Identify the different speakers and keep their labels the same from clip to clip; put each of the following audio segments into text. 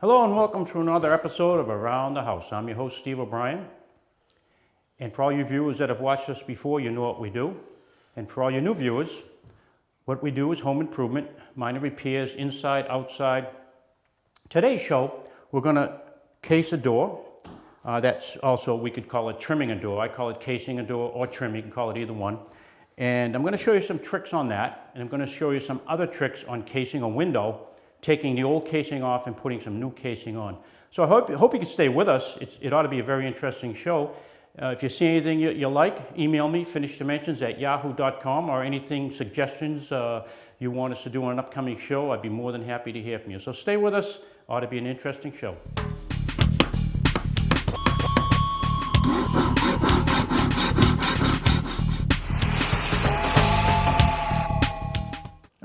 Speaker 1: Hello and welcome to another episode of Around the House. I'm your host, Steve O'Brien. And for all you viewers that have watched us before, you know what we do. And for all you new viewers, what we do is home improvement, minor repairs, inside, outside. Today's show, we're going to case a door. That's also, we could call it trimming a door. I call it casing a door or trim. You can call it either one. And I'm going to show you some tricks on that. And I'm going to show you some other tricks on casing a window, taking the old casing off and putting some new casing on. So I hope you can stay with us. It ought to be a very interesting show. If you see anything you like, email me, finisheddimensions@yahoo.com, or anything, suggestions you want us to do on an upcoming show. I'd be more than happy to hear from you. So stay with us. Ought to be an interesting show.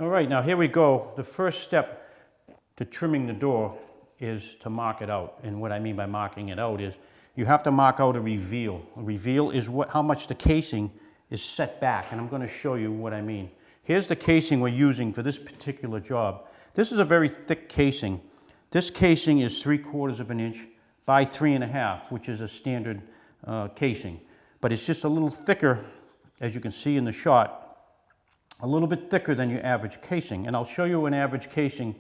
Speaker 1: All right, now here we go. The first step to trimming the door is to mark it out. And what I mean by marking it out is you have to mark out a reveal. A reveal is how much the casing is set back, and I'm going to show you what I mean. Here's the casing we're using for this particular job. This is a very thick casing. This casing is 3/4 of an inch by 3.5, which is a standard casing. But it's just a little thicker, as you can see in the shot, a little bit thicker than your average casing. And I'll show you an average casing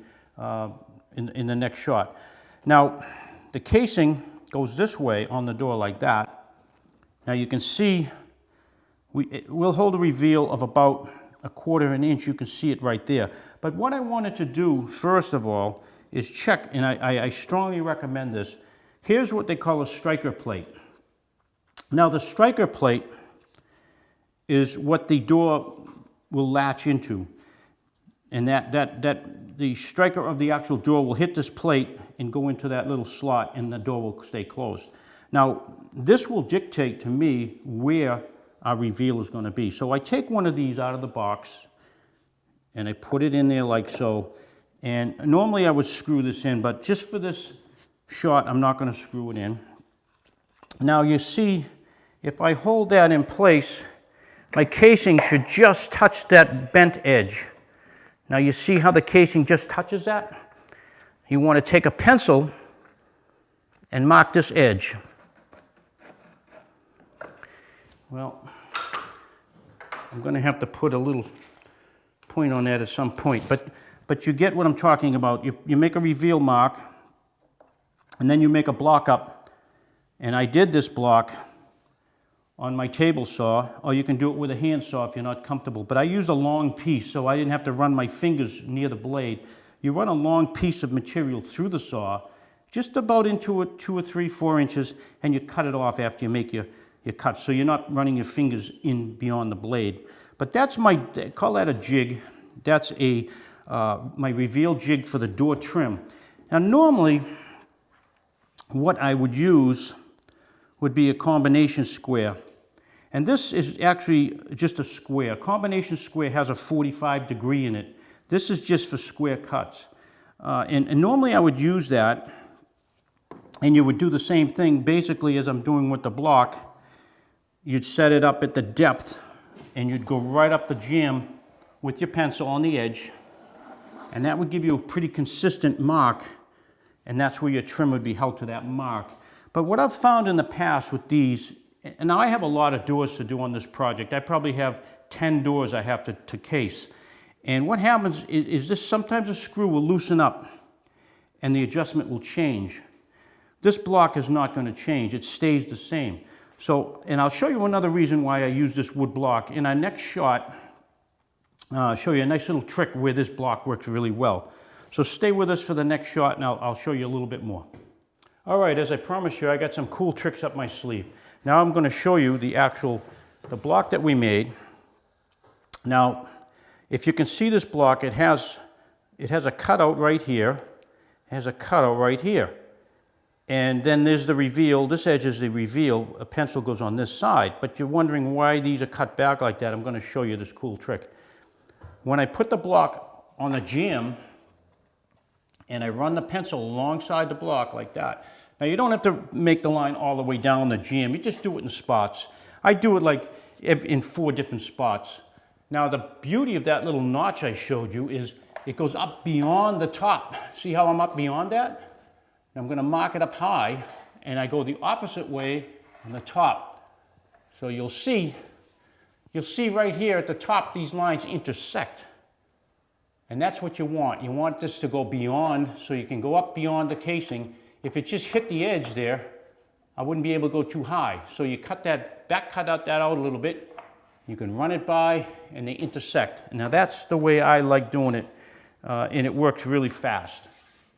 Speaker 1: in the next shot. Now, the casing goes this way on the door like that. Now you can see, we'll hold a reveal of about 1/4 inch. You can see it right there. But what I wanted to do, first of all, is check, and I strongly recommend this. Here's what they call a striker plate. Now the striker plate is what the door will latch into. And the striker of the actual door will hit this plate and go into that little slot, and the door will stay closed. Now, this will dictate to me where our reveal is going to be. So I take one of these out of the box, and I put it in there like so. And normally I would screw this in, but just for this shot, I'm not going to screw it in. Now you see, if I hold that in place, my casing should just touch that bent edge. Now you see how the casing just touches that? You want to take a pencil and mark this edge. Well, I'm going to have to put a little point on that at some point, but you get what I'm talking about. You make a reveal mark, and then you make a block up. And I did this block on my table saw, or you can do it with a hand saw if you're not comfortable. But I used a long piece, so I didn't have to run my fingers near the blade. You run a long piece of material through the saw, just about into it 2 or 3, 4 inches, and you cut it off after you make your cut. So you're not running your fingers in beyond the blade. But that's call that a jig. That's my reveal jig for the door trim. Now normally, what I would use would be a combination square. And this is actually just a square. A combination square has a 45-degree in it. This is just for square cuts. And normally I would use that, and you would do the same thing basically as I'm doing with the block. You'd set it up at the depth, and you'd go right up the jamb with your pencil on the edge, and that would give you a pretty consistent mark, and that's where your trim would be held to that mark. But what I've found in the past with these, and now I have a lot of doors to do on this project. I probably have 10 doors I have to case. And what happens is this, sometimes a screw will loosen up and the adjustment will change. This block is not going to change. It stays the same. So, and I'll show you another reason why I use this wood block. In our next shot, I'll show you a nice little trick where this block works really well. So stay with us for the next shot, and I'll show you a little bit more. All right, as I promised you, I got some cool tricks up my sleeve. Now I'm going to show you the block that we made. Now, if you can see this block, it has a cutout right here. It has a cutout right here. And then there's the reveal. This edge is the reveal. A pencil goes on this side. But you're wondering why these are cut back like that. I'm going to show you this cool trick. When I put the block on the jamb, and I run the pencil alongside the block like that. Now you don't have to make the line all the way down the jamb, you just do it in spots. I do it like in 4 different spots. Now the beauty of that little notch I showed you is it goes up beyond the top. See how I'm up beyond that? I'm going to mark it up high, and I go the opposite way on the top. So you'll see right here at the top these lines intersect. And that's what you want. You want this to go beyond, so you can go up beyond the casing. If it just hit the edge there, I wouldn't be able to go too high. So you cut that, cut that out a little bit. You can run it by, and they intersect. Now that's the way I like doing it, and it works really fast.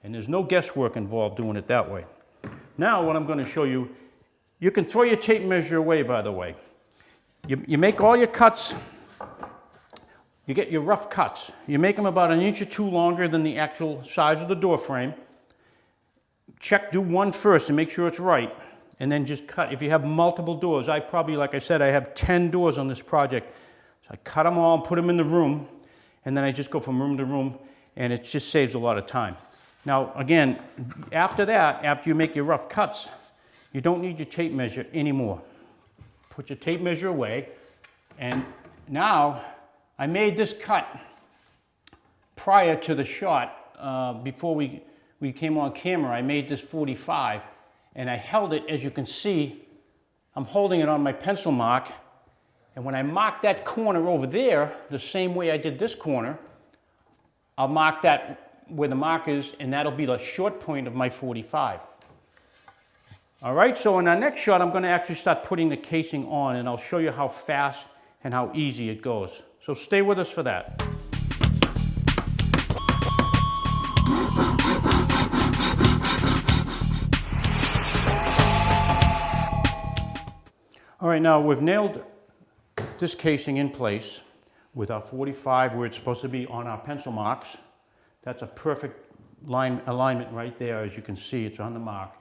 Speaker 1: And there's no guesswork involved doing it that way. Now what I'm going to show you, you can throw your tape measure away, by the way. You make all your cuts, you get your rough cuts. You make them about 1 inch or 2 longer than the actual size of the door frame. Do one first and make sure it's right, and then just cut. If you have multiple doors, I probably, like I said, I have 10 doors on this project. So I cut them all and put them in the room, and then I just go from room to room, and it just saves a lot of time. Now, again, after that, after you make your rough cuts, you don't need your tape measure anymore. Put your tape measure away, and now I made this cut prior to the shot. Before we came on camera, I made this 45, and I held it. As you can see, I'm holding it on my pencil mark, and when I mark that corner over there, the same way I did this corner, I'll mark that where the mark is, and that'll be the short point of my 45. All right, so in our next shot, I'm going to actually start putting the casing on, and I'll show you how fast and how easy it goes. So stay with us for that. All right, now we've nailed this casing in place with our 45 where it's supposed to be on our pencil marks. That's a perfect alignment right there. As you can see, it's on the mark.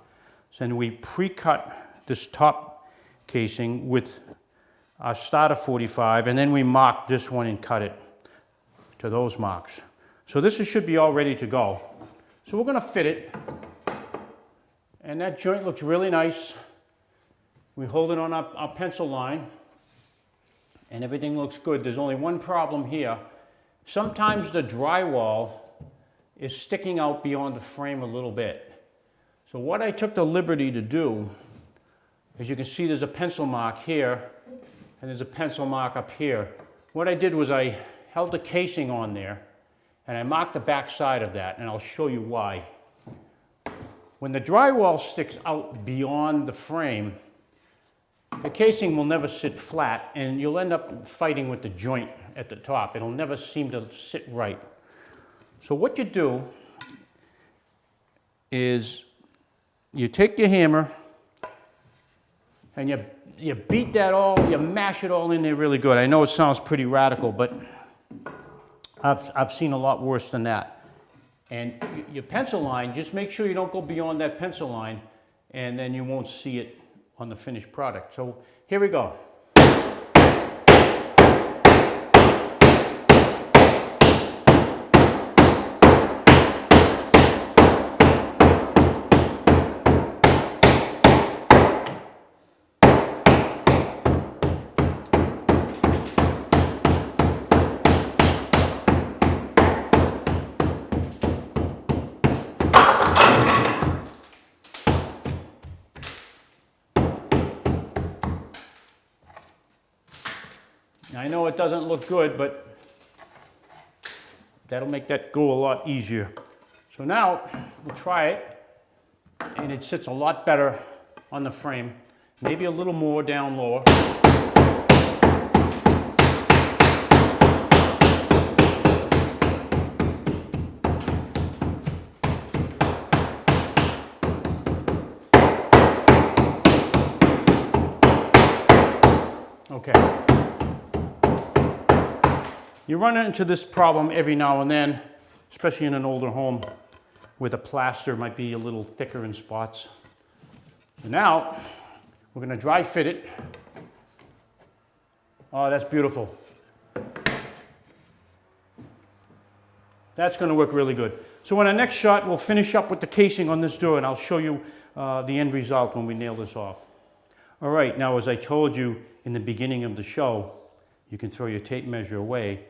Speaker 1: So then we pre-cut this top casing with our starter 45, and then we mark this one and cut it to those marks. So this should be all ready to go. So we're going to fit it, and that joint looks really nice. We hold it on our pencil line, and everything looks good. There's only one problem here. Sometimes the drywall is sticking out beyond the frame a little bit. So what I took the liberty to do, as you can see, there's a pencil mark here, and there's a pencil mark up here. What I did was I held the casing on there, and I marked the back side of that, and I'll show you why. When the drywall sticks out beyond the frame, the casing will never sit flat, and you'll end up fighting with the joint at the top. It'll never seem to sit right. So what you do is you take your hammer and you beat that all, you mash it all in there really good. I know it sounds pretty radical, but I've seen a lot worse than that. And your pencil line, just make sure you don't go beyond that pencil line, and then you won't see it on the finished product. So here we go. I know it doesn't look good, but that'll make that go a lot easier. So now we'll try it, and it sits a lot better on the frame, maybe a little more down lower. Okay. You run into this problem every now and then, especially in an older home where the plaster might be a little thicker in spots. And now we're going to dry fit it. Oh, that's beautiful. That's going to work really good. So in our next shot, we'll finish up with the casing on this door, and I'll show you the end result when we nail this off. All right, now as I told you in the beginning of the show, you can throw your tape measure away.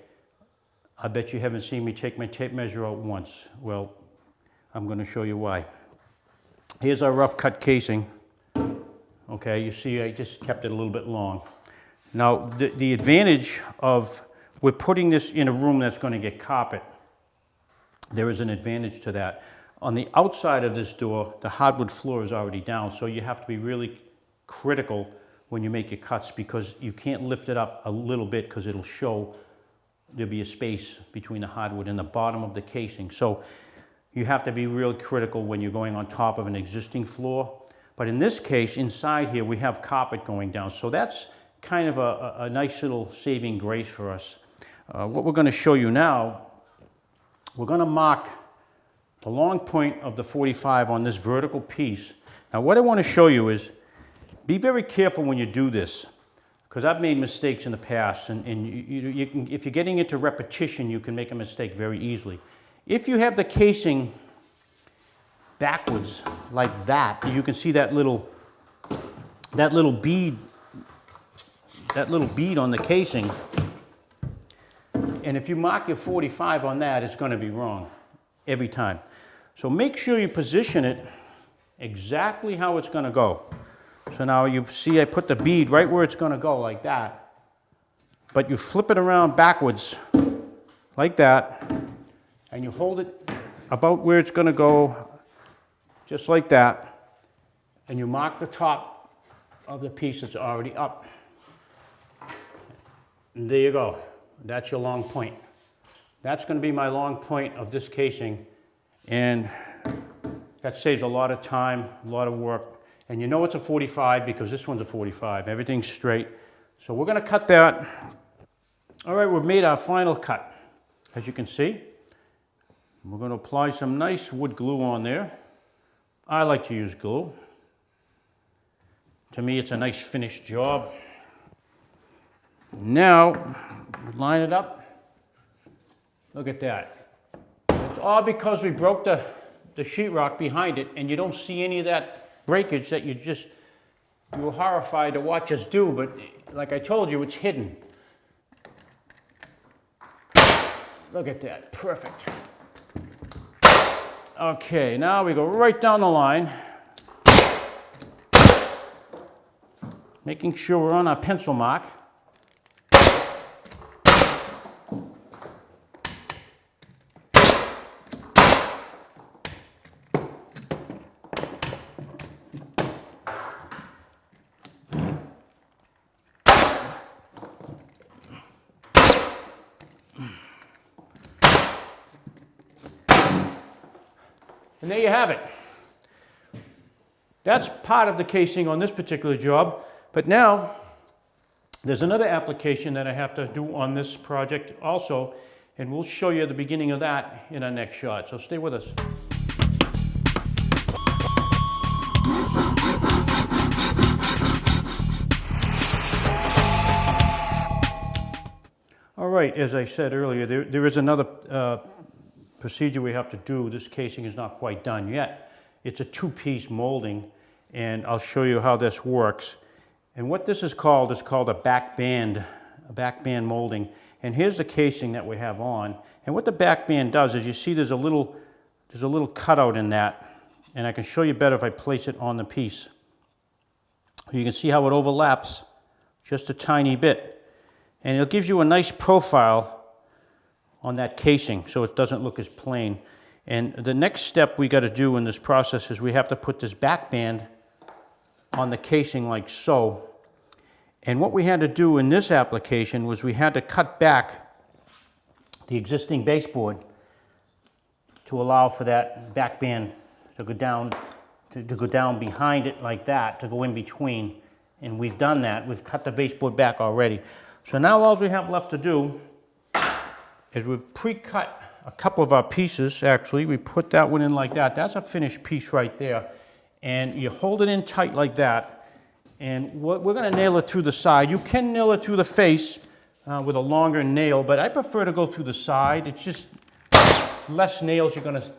Speaker 1: I bet you haven't seen me take my tape measure out once. Well, I'm going to show you why. Here's our rough cut casing. Okay, you see I just kept it a little bit long. Now the advantage of, we're putting this in a room that's going to get carpet. There is an advantage to that. On the outside of this door, the hardwood floor is already down, so you have to be really critical when you make your cuts, because you can't lift it up a little bit because it'll show there'll be a space between the hardwood and the bottom of the casing. So you have to be real critical when you're going on top of an existing floor. But in this case, inside here, we have carpet going down. So that's kind of a nice little saving grace for us. What we're going to show you now, we're going to mark the long point of the 45 on this vertical piece. Now what I want to show you is, be very careful when you do this, because I've made mistakes in the past, and you can, if you're getting into repetition, you can make a mistake very easily. If you have the casing backwards like that, you can see that little bead on the casing, and if you mark your 45 on that, it's going to be wrong every time. So make sure you position it exactly how it's going to go. So now you see I put the bead right where it's going to go, like that, but you flip it around backwards like that, and you hold it about where it's going to go, just like that, and you mark the top of the piece that's already up. And there you go. That's your long point. That's going to be my long point of this casing, and that saves a lot of time, a lot of work. And you know it's a 45 because this one's a 45. Everything's straight. So we're going to cut that. All right, we've made our final cut, as you can see. We're going to apply some nice wood glue on there. I like to use glue. To me, it's a nice finished job. Now, line it up. Look at that. It's all because we broke the sheetrock behind it, and you don't see any of that breakage that you were horrified to watch us do, but like I told you, it's hidden. Look at that, perfect. Okay, now we go right down the line, making sure we're on our pencil mark. And there you have it. That's part of the casing on this particular job. But now, there's another application that I have to do on this project also, and we'll show you the beginning of that in our next shot. So stay with us. All right, as I said earlier, there is another procedure we have to do. This casing is not quite done yet. It's a two-piece molding, and I'll show you how this works. And what this is called a back band molding. And here's the casing that we have on. And what the back band does is, you see there's a little cutout in that, and I can show you better if I place it on the piece. You can see how it overlaps just a tiny bit, and it gives you a nice profile on that casing, so it doesn't look as plain. And the next step we got to do in this process is we have to put this back band on the casing like so. And what we had to do in this application was we had to cut back the existing baseboard to allow for that back band to go down, to go down behind it like that, to go in between. And we've done that. We've cut the baseboard back already. So now all we have left to do is we've pre-cut a couple of our pieces. Actually, we put that one in like that. That's a finished piece right there. And you hold it in tight like that, and we're going to nail it through the side. You can nail it through the face with a longer nail, but I prefer to go through the side. It's just less nails you're going to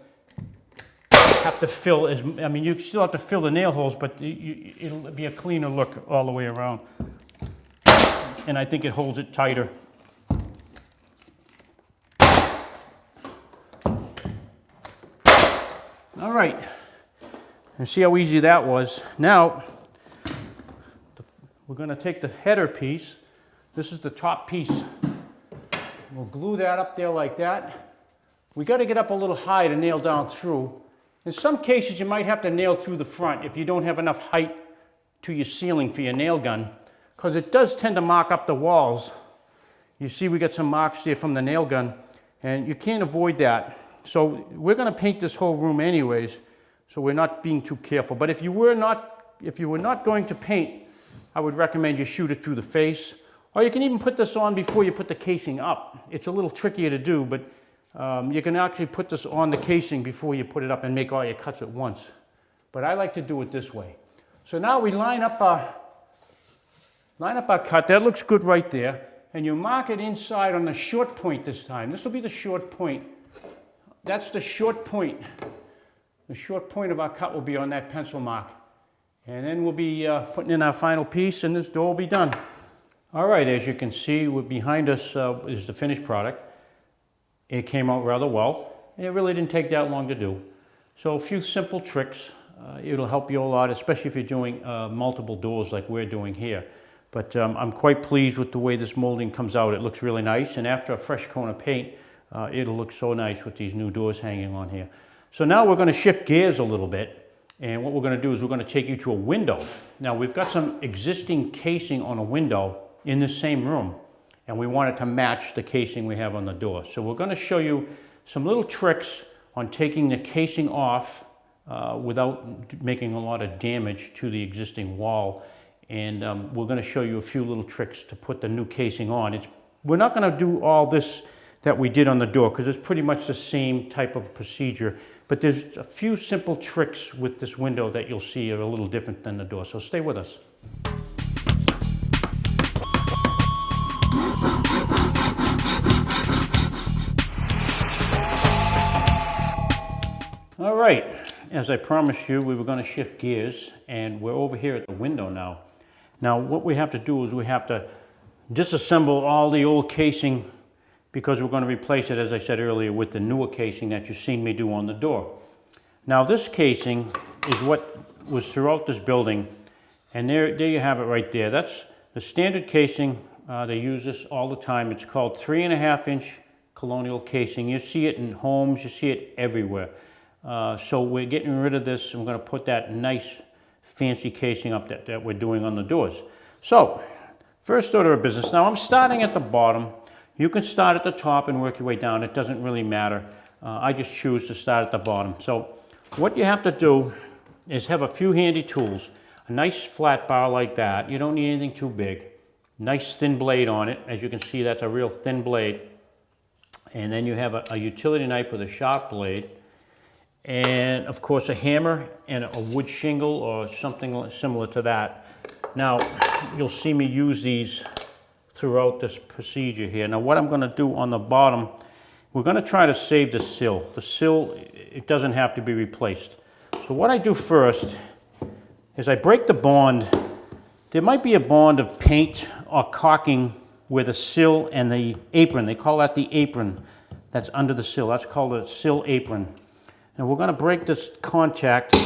Speaker 1: have to fill. I mean, you still have to fill the nail holes, but it'll be a cleaner look all the way around. And I think it holds it tighter. All right, And see how easy that was. Now, we're going to take the header piece. This is the top piece. We'll glue that up there like that. We got to get up a little high to nail down through. In some cases, you might have to nail through the front if you don't have enough height to your ceiling for your nail gun, because it does tend to mark up the walls. You see we got some marks there from the nail gun, and you can't avoid that. So we're going to paint this whole room anyways, so we're not being too careful. But if you were not going to paint, I would recommend you shoot it through the face, or you can even put this on before you put the casing up. It's a little trickier to do, but you can actually put this on the casing before you put it up and make all your cuts at once. But I like to do it this way. So now we line up our cut. That looks good right there. And you mark it inside on the short point this time. This will be the short point. That's the short point. The short point of our cut will be on that pencil mark. And then we'll be putting in our final piece, and this door will be done. All right, as you can see, behind us is the finished product. It came out rather well, and it really didn't take that long to do. So a few simple tricks. It'll help you a lot, especially if you're doing multiple doors like we're doing here. But I'm quite pleased with the way this molding comes out. It looks really nice, and after a fresh coat of paint, it'll look so nice with these new doors hanging on here. So now we're going to shift gears a little bit, and what we're going to do is we're going to take you to a window. Now we've got some existing casing on a window in the same room, and we want it to match the casing we have on the door. So we're going to show you some little tricks on taking the casing off without making a lot of damage to the existing wall. And we're going to show you a few little tricks to put the new casing on. We're not going to do all this that we did on the door, because it's pretty much the same type of procedure. But there's a few simple tricks with this window that you'll see are a little different than the door. So stay with us. All right, as I promised you, we were going to shift gears, and we're over here at the window now. Now, what we have to do is we have to disassemble all the old casing, because we're going to replace it, as I said earlier, with the newer casing that you've seen me do on the door. Now, this casing is what was throughout this building, and there you have it right there. That's the standard casing. They use this all the time. It's called 3.5-inch colonial casing. You see it in homes, you see it everywhere. So we're getting rid of this, and we're going to put that nice fancy casing up that we're doing on the doors. So, first order of business. Now I'm starting at the bottom. You can start at the top and work your way down. It doesn't really matter. I just choose to start at the bottom. So what you have to do is have a few handy tools. A nice flat bar like that. You don't need anything too big. Nice thin blade on it. As you can see, that's a real thin blade. And then you have a utility knife with a sharp blade. And of course a hammer and a wood shingle or something similar to that. Now you'll see me use these throughout this procedure here. Now what I'm going to do on the bottom, we're going to try to save the sill. The sill, it doesn't have to be replaced. So what I do first is I break the bond. There might be a bond of paint or caulking where the sill and the apron, they call that the apron that's under the sill. That's called a sill apron. And we're going to break this contact. You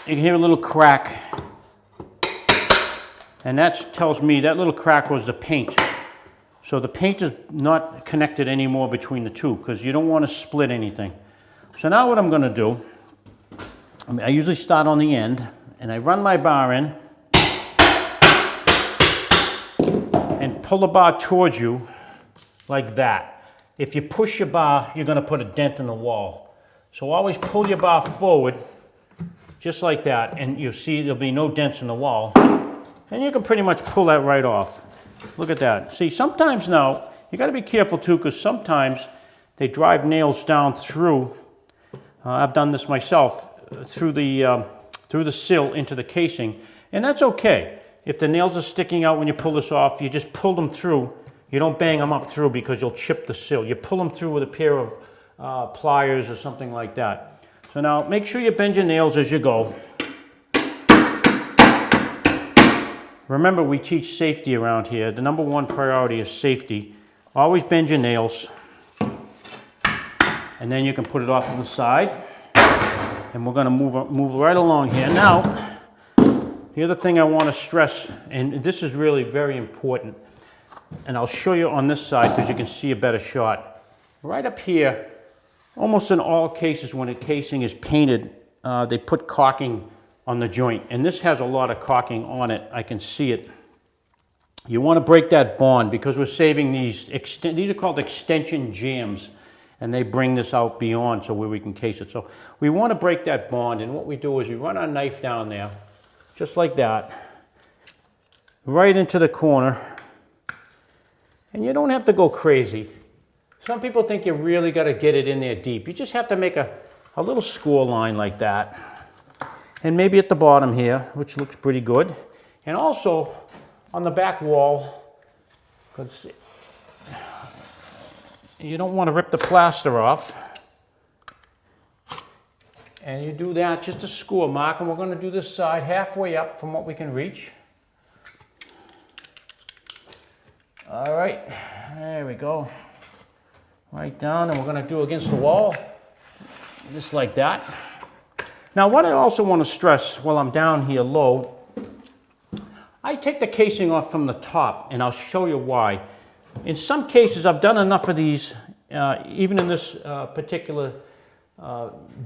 Speaker 1: can hear a little crack. And that tells me that little crack was the paint. So the paint is not connected anymore between the two, because you don't want to split anything. So now what I'm going to do, I usually start on the end, and I run my bar in and pull the bar towards you like that. If you push your bar, you're going to put a dent in the wall. So always pull your bar forward, just like that, and you'll see there'll be no dents in the wall. And you can pretty much pull that right off. Look at that. See, sometimes now, you got to be careful too, because sometimes they drive nails down through, I've done this myself, through the sill into the casing, and that's okay. If the nails are sticking out when you pull this off, you just pull them through. You don't bang them up through, because you'll chip the sill. You pull them through with a pair of pliers or something like that. So now make sure you bend your nails as you go. Remember, we teach safety around here. The number one priority is safety. Always bend your nails. And then you can put it off to the side. And we're going to move right along here. Now, the other thing I want to stress, and this is really very important, and I'll show you on this side because you can see a better shot. Right up here, almost in all cases when a casing is painted, they put caulking on the joint. And this has a lot of caulking on it. I can see it. You want to break that bond because we're saving these are called extension jambs. And they bring this out beyond so where we can case it. So we want to break that bond, and what we do is we run our knife down there, just like that, right into the corner. And you don't have to go crazy. Some people think you really got to get it in there deep. You just have to make a little score line like that. And maybe at the bottom here, which looks pretty good. And also on the back wall, because you don't want to rip the plaster off. And you do that, just a score mark, and we're going to do this side halfway up from what we can reach. All right, there we go. Right down, and we're going to do against the wall, just like that. Now what I also want to stress while I'm down here low, I take the casing off from the top, and I'll show you why. In some cases, I've done enough of these, even in this particular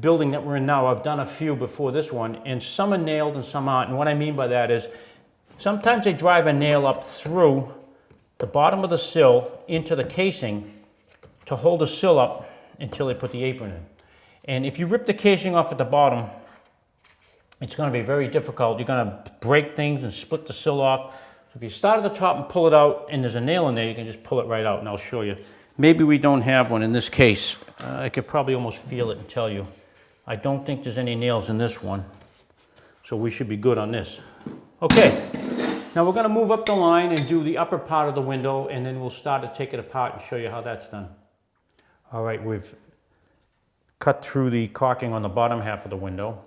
Speaker 1: building that we're in now, I've done a few before this one, and some are nailed and some aren't. And what I mean by that is, sometimes they drive a nail up through the bottom of the sill into the casing to hold the sill up until they put the apron in. And if you rip the casing off at the bottom, it's going to be very difficult. You're going to break things and split the sill off. If you start at the top and pull it out and there's a nail in there, you can just pull it right out, and I'll show you. Maybe we don't have one in this case. I could probably almost feel it and tell you. I don't think there's any nails in this one, so we should be good on this. Okay, now we're going to move up the line and do the upper part of the window, and then we'll start to take it apart and show you how that's done. All right, we've cut through the caulking on the bottom half of the window,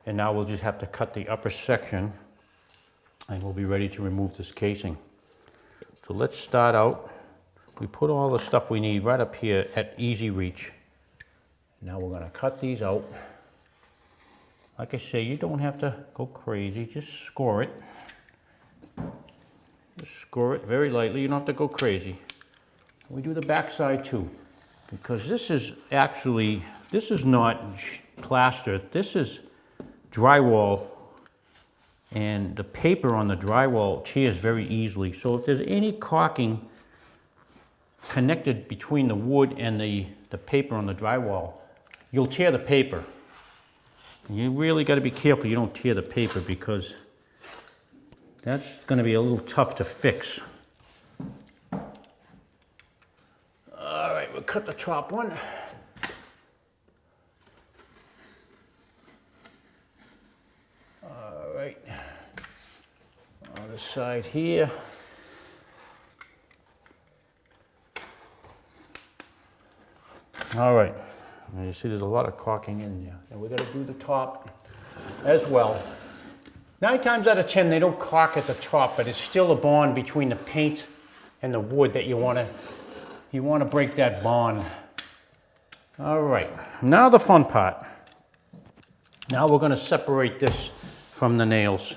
Speaker 1: and now we'll just have to cut the upper section, and we'll be ready to remove this casing. So let's start out. We put all the stuff we need right up here at easy reach. Now we're going to cut these out. Like I say, you don't have to go crazy, just score it. Just score it very lightly, you don't have to go crazy. We do the back side too, because this is not plaster, this is drywall. And the paper on the drywall tears very easily. So if there's any caulking connected between the wood and the paper on the drywall, you'll tear the paper. And you really got to be careful you don't tear the paper, because that's going to be a little tough to fix. All right, we'll cut the top one. All right, on the side here. All right, you see there's a lot of caulking in there, and we're going to do the top as well. 9 times out of 10 they don't caulk at the top, but it's still a bond between the paint and the wood that you want to break that bond. All right, now the fun part. Now we're going to separate this from the nails.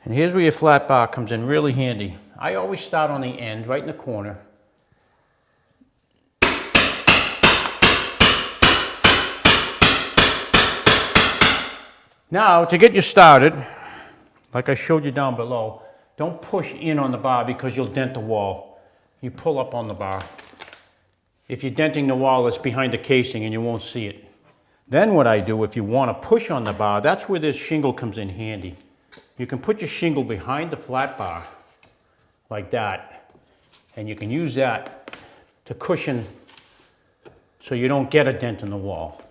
Speaker 1: And here's where your flat bar comes in really handy. I always start on the end, right in the corner. Now, to get you started, like I showed you down below, don't push in on the bar because you'll dent the wall. You pull up on the bar. If you're denting the wall, it's behind the casing and you won't see it. Then what I do, if you want to push on the bar, that's where this shingle comes in handy. You can put your shingle behind the flat bar, like that, and you can use that to cushion so you don't get a dent in the wall.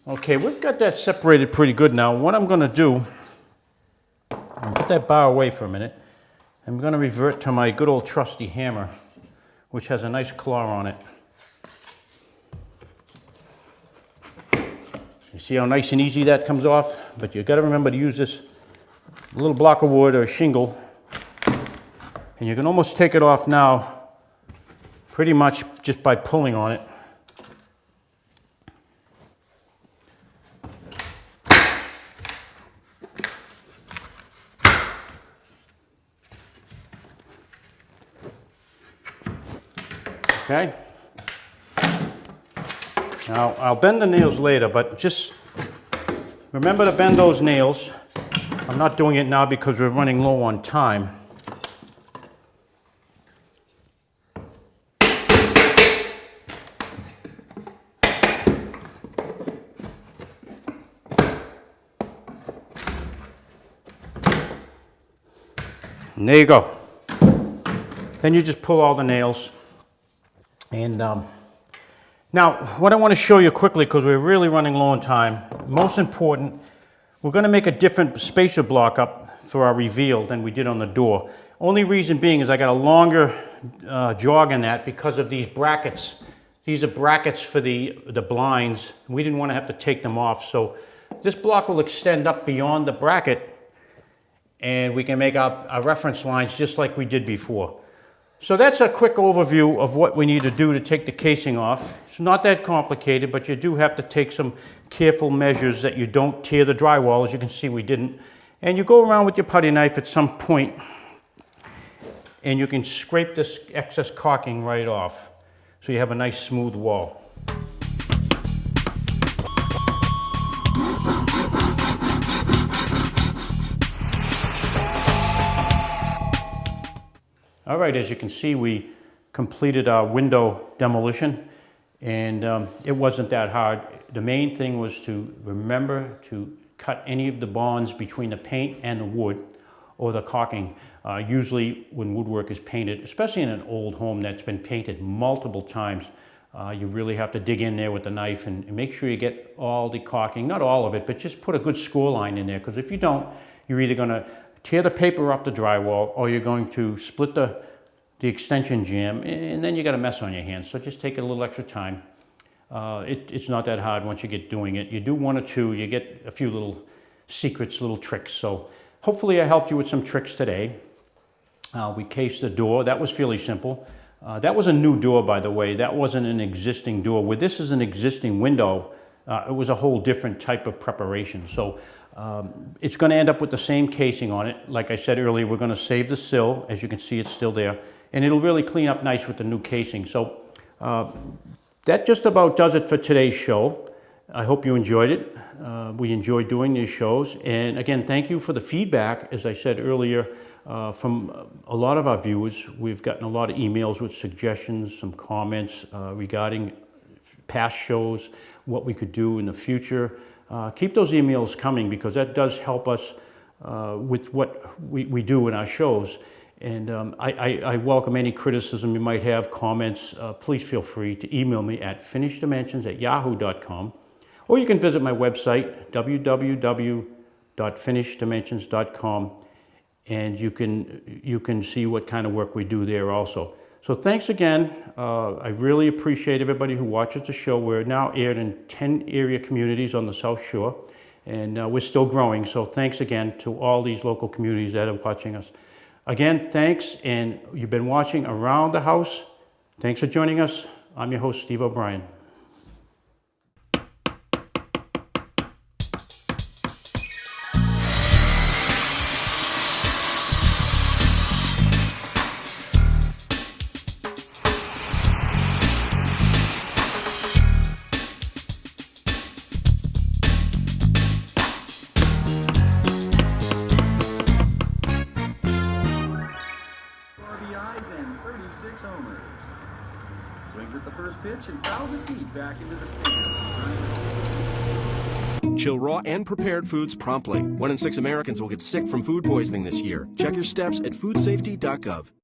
Speaker 1: Okay, we've got that separated pretty good now. What I'm going to do, I'll put that bar away for a minute. I'm going to revert to my good old trusty hammer, which has a nice claw on it. You see how nice and easy that comes off? But you've got to remember to use this little block of wood or shingle And you can almost take it off now pretty much just by pulling on it. Okay. Now, I'll bend the nails later, but just remember to bend those nails. I'm not doing it now because we're running low on time. And there you go. Then you just pull all the nails. And now, what I want to show you quickly, because we're really running low on time, most important, we're going to make a different spacer block up for our reveal than we did on the door. Only reason being is I got a longer jog in that because of these brackets. These are brackets for the blinds. We didn't want to have to take them off, so this block will extend up beyond the bracket, and we can make our reference lines just like we did before. So that's a quick overview of what we need to do to take the casing off. It's not that complicated, but you do have to take some careful measures that you don't tear the drywall. As you can see, we didn't. And you go around with your putty knife at some point, and you can scrape this excess caulking right off, so you have a nice smooth wall. All right, as you can see, we completed our window demolition, and it wasn't that hard. The main thing was to remember to cut any of the bonds between the paint and the wood or the caulking. Usually when woodwork is painted, especially in an old home that's been painted multiple times, you really have to dig in there with the knife and make sure you get all the caulking, not all of it, but just put a good score line in there, because if you don't, you're either going to tear the paper off the drywall, or you're going to split the extension jamb, and then you got a mess on your hands. So just take a little extra time. It's not that hard once you get doing it. You do one or two, you get a few little secrets, little tricks. So hopefully I helped you with some tricks today. We cased the door. That was fairly simple. That was a new door, by the way. That wasn't an existing door. Where this is an existing window, it was a whole different type of preparation. So it's going to end up with the same casing on it. Like I said earlier, we're going to save the sill. As you can see, it's still there. And it'll really clean up nice with the new casing. So that just about does it for today's show. I hope you enjoyed it. We enjoy doing these shows. And again, thank you for the feedback. As I said earlier, from a lot of our viewers, we've gotten a lot of emails with suggestions, some comments regarding past shows, what we could do in the future. Keep those emails coming, because that does help us with what we do in our shows. And I welcome any criticism you might have, comments. Please feel free to email me at finisheddimensions@yahoo.com, or you can visit my website, www.finisheddimensions.com, and you can see what kind of work we do there also. So thanks again. I really appreciate everybody who watches the show. We're now aired in 10 area communities on the South Shore, and we're still growing. So thanks again to all these local communities that are watching us. Again, thanks, and you've been watching Around the House. Thanks for joining us. I'm your host, Steve O'Brien.
Speaker 2: And 36 homers. Swings at the first pitch and fouls it deep back into the stands.
Speaker 3: Chill raw and prepared foods promptly. 1 in 6 Americans will get sick from food poisoning this year. Check your steps at foodsafety.gov.